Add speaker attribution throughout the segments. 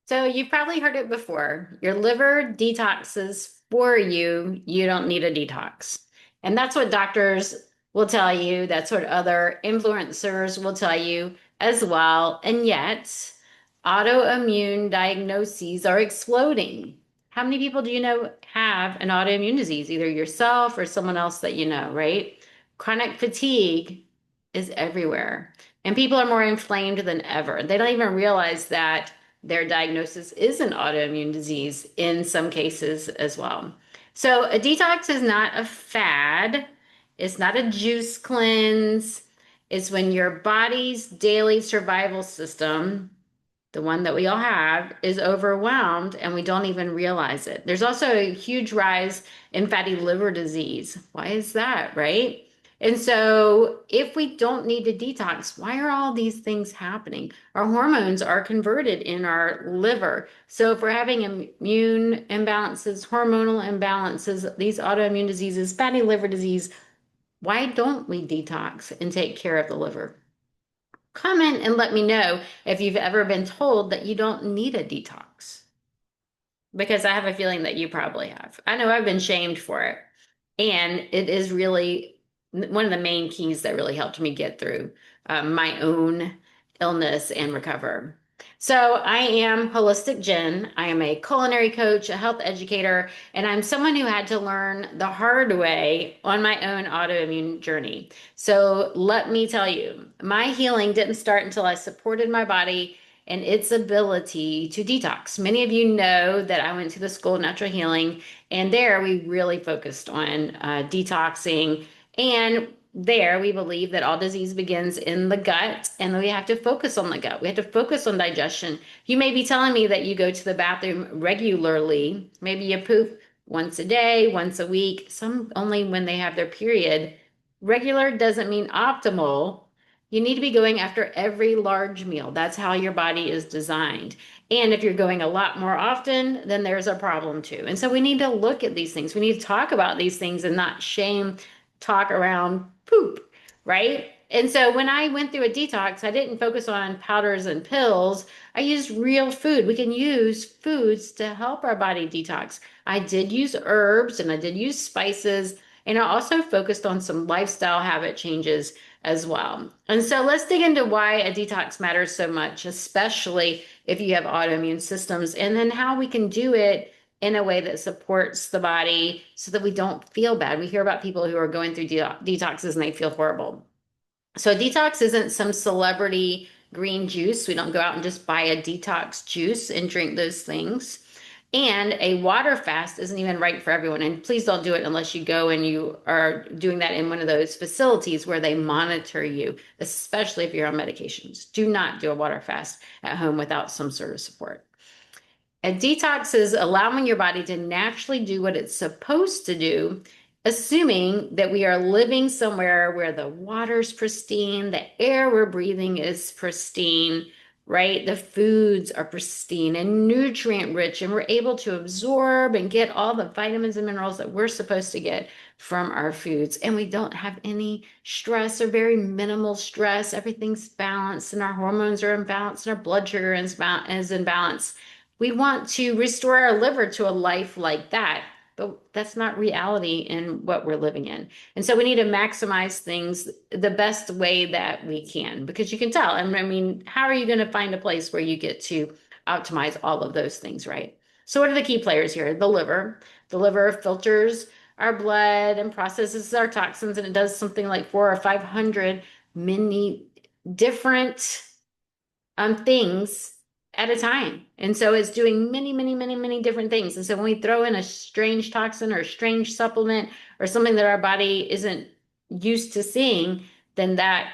Speaker 1: So you've probably heard it before. Your liver detoxes for you. You don't need a detox. And that's what doctors will tell you. That's what other influencers will tell you as well. And yet, autoimmune diagnoses are exploding. How many people do you know have an autoimmune disease? Either yourself or someone else that you know, right? Chronic fatigue is everywhere. And people are more inflamed than ever. They don't even realize that their diagnosis is an autoimmune disease in some cases as well. So a detox is not a fad. It's not a juice cleanse. It's when your body's daily survival system, the one that we all have, is overwhelmed and we don't even realize it. There's also a huge rise in fatty liver disease. Why is that, right? And so, if we don't need to detox, why are all these things happening? Our hormones are converted in our liver. So, if we're having immune imbalances, hormonal imbalances, these autoimmune diseases, fatty liver disease, why don't we detox and take care of the liver? Comment and let me know if you've ever been told that you don't need a detox, because I have a feeling that you probably have. I know I've been shamed for it. And it is really one of the main keys that really helped me get through my own illness and recover. So I am Holistic Jen. I am a culinary coach, a health educator, and I'm someone who had to learn the hard way on my own autoimmune journey. So let me tell you, my healing didn't start until I supported my body and its ability to detox. Many of you know that I went to the School of Natural Healing, and there we really focused on detoxing. And there we believe that all disease begins in the gut, and we have to focus on the gut. We have to focus on digestion. You may be telling me that you go to the bathroom regularly. Maybe you poop once a day, once a week, some only when they have their period. Regular doesn't mean optimal. You need to be going after every large meal. That's how your body is designed. And if you're going a lot more often, then there's a problem too. And so we need to look at these things. We need to talk about these things and not shame talk around poop, right? And so when I went through a detox, I didn't focus on powders and pills. I used real food. We can use foods to help our body detox. I did use herbs and I did use spices. And I also focused on some lifestyle habit changes as well. And so let's dig into why a detox matters so much, especially if you have autoimmune systems, and then how we can do it in a way that supports the body so that we don't feel bad. We hear about people who are going through detoxes and they feel horrible. So, a detox isn't some celebrity green juice. We don't go out and just buy a detox juice and drink those things. And a water fast isn't even right for everyone. And please don't do it unless you go and you are doing that in one of those facilities where they monitor you, especially if you're on medications. Do not do a water fast at home without some sort of support. A detox is allowing your body to naturally do what it's supposed to do, assuming that we are living somewhere where the water's pristine, the air we're breathing is pristine, right? The foods are pristine and nutrient rich, and we're able to absorb and get all the vitamins and minerals that we're supposed to get from our foods. And we don't have any stress or very minimal stress. Everything's balanced, and our hormones are in balance, and our blood sugar is in balance. We want to restore our liver to a life like that, but that's not reality in what we're living in. And so we need to maximize things the best way that we can, because you can tell. I mean, how are you going to find a place where you get to optimize all of those things, right? So what are the key players here? The liver. The liver filters our blood and processes our toxins, and it does something like 400 or 500 many different things at a time. And so it's doing many, many, many, many different things. And so when we throw in a strange toxin or a strange supplement or something that our body isn't used to seeing, then that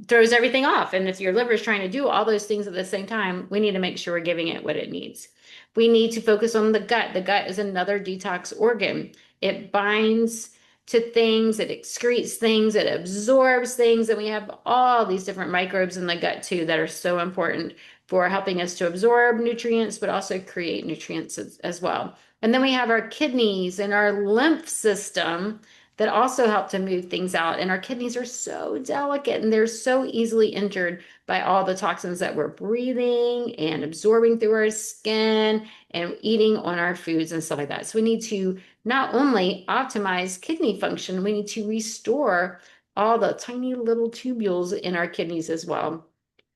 Speaker 1: throws everything off. And if your liver is trying to do all those things at the same time, we need to make sure we're giving it what it needs. We need to focus on the gut. The gut is another detox organ. It binds to things, it excretes things, it absorbs things, and we have all these different microbes in the gut too that are so important for helping us to absorb nutrients, but also create nutrients as well. And then we have our kidneys and our lymph system that also help to move things out. And our kidneys are so delicate and they're so easily injured by all the toxins that we're breathing and absorbing through our skin and eating on our foods and stuff like that. So we need to not only optimize kidney function, we need to restore all the tiny little tubules in our kidneys as well.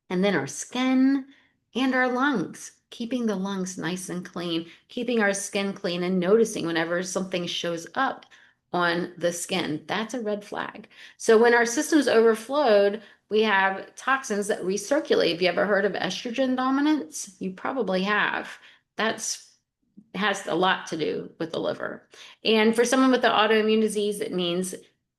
Speaker 1: And then our skin and our lungs, keeping the lungs nice and clean, keeping our skin clean and noticing whenever something shows up on the skin. That's a red flag. So when our system's overflowed, we have toxins that recirculate. Have you ever heard of estrogen dominance? You probably have. That's has a lot to do with the liver. And for someone with the autoimmune disease, it means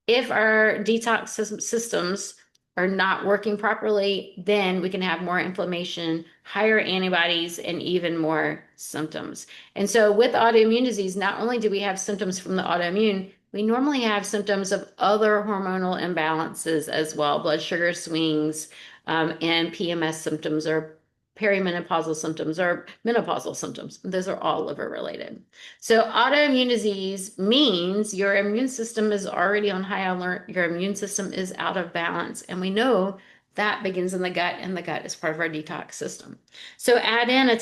Speaker 1: if our detox systems are not working properly, then we can have more inflammation, higher antibodies, and even more symptoms. And so with autoimmune disease, not only do we have symptoms from the autoimmune, we normally have symptoms of other hormonal imbalances as well, blood sugar swings, and PMS symptoms or perimenopausal symptoms or menopausal symptoms. Those are all liver related. So autoimmune disease means your immune system is already on high alert. Your immune system is out of balance. And we know that begins in the gut, and the gut is part of our detox system. So add in a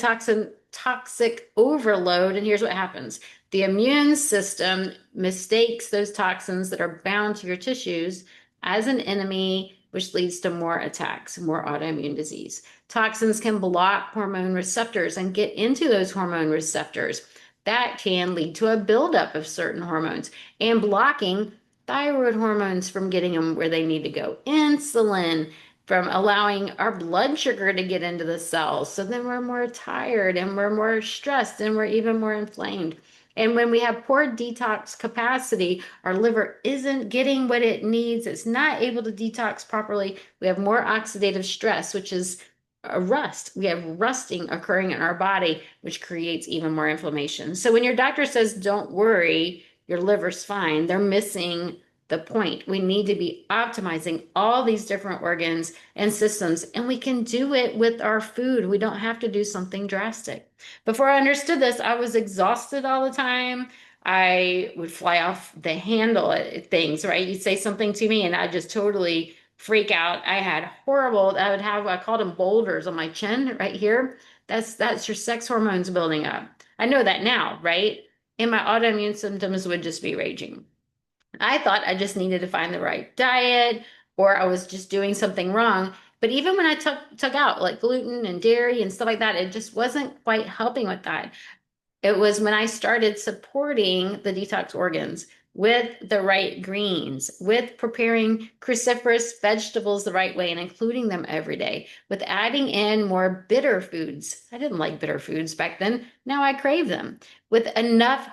Speaker 1: toxic overload, and here's what happens. The immune system mistakes those toxins that are bound to your tissues as an enemy, which leads to more attacks, more autoimmune disease. Toxins can block hormone receptors and get into those hormone receptors. That can lead to a buildup of certain hormones and blocking thyroid hormones from getting them where they need to go. Insulin from allowing our blood sugar to get into the cells. So then we're more tired and we're more stressed and we're even more inflamed. And when we have poor detox capacity, our liver isn't getting what it needs. It's not able to detox properly. We have more oxidative stress, which is a rust. We have rusting occurring in our body, which creates even more inflammation. So when your doctor says, don't worry, your liver's fine, they're missing the point. We need to be optimizing all these different organs and systems, and we can do it with our food. We don't have to do something drastic. Before I understood this, I was exhausted all the time. I would fly off the handle at things, right? You'd say something to me and I just totally freak out. I had horrible, I called them boulders on my chin right here. That's your sex hormones building up. I know that now, right? And my autoimmune symptoms would just be raging. I thought I just needed to find the right diet or I was just doing something wrong. But even when I took out like gluten and dairy and stuff like that, it just wasn't quite helping with that. It was when I started supporting the detox organs with the right greens, with preparing cruciferous vegetables the right way and including them every day, with adding in more bitter foods. I didn't like bitter foods back then. Now I crave them. With enough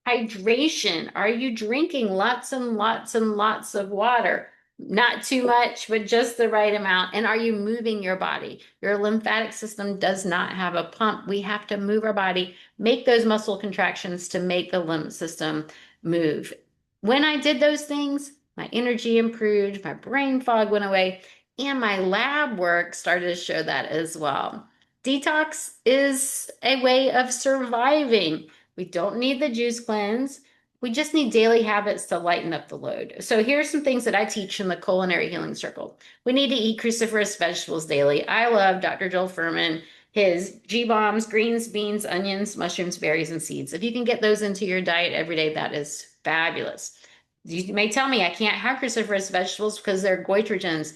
Speaker 1: hydration. Are you drinking lots and lots and lots of water? Not too much, but just the right amount. And are you moving your body? Your lymphatic system does not have a pump. We have to move our body, make those muscle contractions to make the lymph system move. When I did those things, my energy improved, my brain fog went away, and my lab work started to show that as well. Detox is a way of surviving. We don't need the juice cleanse. We just need daily habits to lighten up the load. So here's some things that I teach in the Culinary Healing Circle. We need to eat cruciferous vegetables daily. I love Dr. Joel Furman, his G-bombs, greens, beans, onions, mushrooms, berries, and seeds. If you can get those into your diet every day, that is fabulous. You may tell me I can't have cruciferous vegetables because they're goitrogens.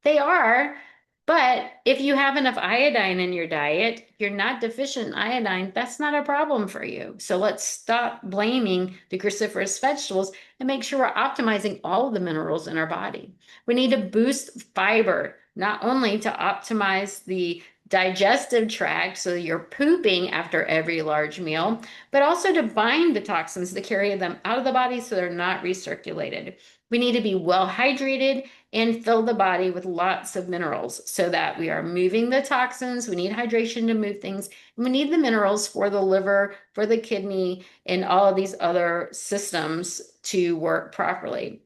Speaker 1: They are, but if you have enough iodine in your diet, if you're not deficient in iodine, that's not a problem for you. So let's stop blaming the cruciferous vegetables and make sure we're optimizing all of the minerals in our body. We need to boost fiber, not only to optimize the digestive tract so you're pooping after every large meal, but also to bind the toxins to carry them out of the body so they're not recirculated. We need to be well hydrated and fill the body with lots of minerals so that we are moving the toxins. We need hydration to move things. And we need the minerals for the liver, for the kidney, and all of these other systems to work properly.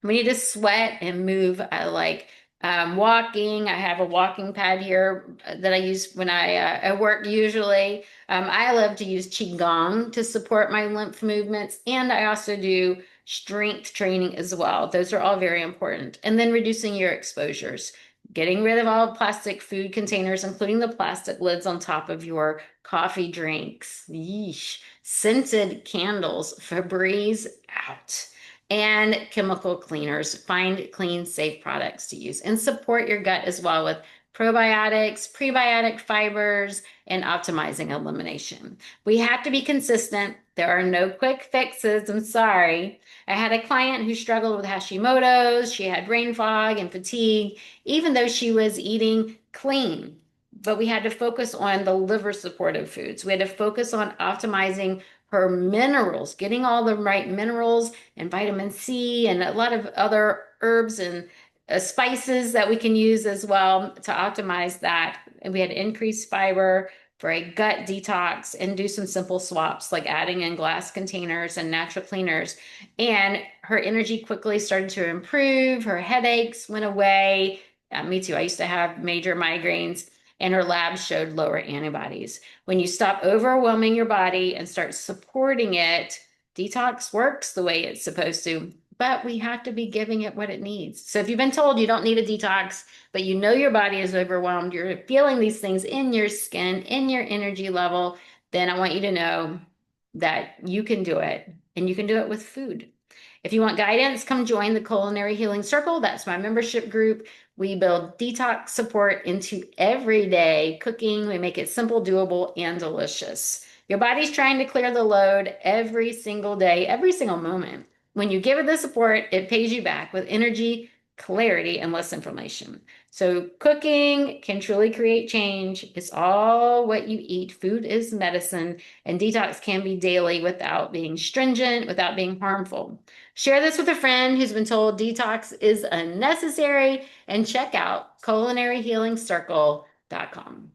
Speaker 1: We need to sweat and move. I like walking. I have a walking pad here that I use when I work usually. I love to use Qigong to support my lymph movements. And I also do strength training as well. Those are all very important. And then reducing your exposures, getting rid of all plastic food containers, including the plastic lids on top of your coffee drinks. Yeesh. Scented candles, Febreze out. And chemical cleaners. Find clean, safe products to use and support your gut as well with probiotics, prebiotic fibers, and optimizing elimination. We have to be consistent. There are no quick fixes. I'm sorry. I had a client who struggled with Hashimoto's. She had brain fog and fatigue, even though she was eating clean. But we had to focus on the liver supportive foods. We had to focus on optimizing her minerals, getting all the right minerals and vitamin C and a lot of other herbs and spices that we can use as well to optimize that. And we had increased fiber for a gut detox and do some simple swaps like adding in glass containers and natural cleaners. And her energy quickly started to improve. Her headaches went away. Me too. I used to have major migraines, and her labs showed lower antibodies. When you stop overwhelming your body and start supporting it, detox works the way it's supposed to, but we have to be giving it what it needs. So if you've been told you don't need a detox, but you know your body is overwhelmed, you're feeling these things in your skin, in your energy level, then I want you to know that you can do it, and you can do it with food. If you want guidance, come join the Culinary Healing Circle. That's my membership group. We build detox support into everyday cooking. We make it simple, doable, and delicious. Your body's trying to clear the load every single day, every single moment. When you give it the support, it pays you back with energy, clarity, and less inflammation. So cooking can truly create change. It's all what you eat. Food is medicine, and detox can be daily without being stringent, without being harmful. Share this with a friend who's been told detox is unnecessary, and check out culinaryhealingcircle.com.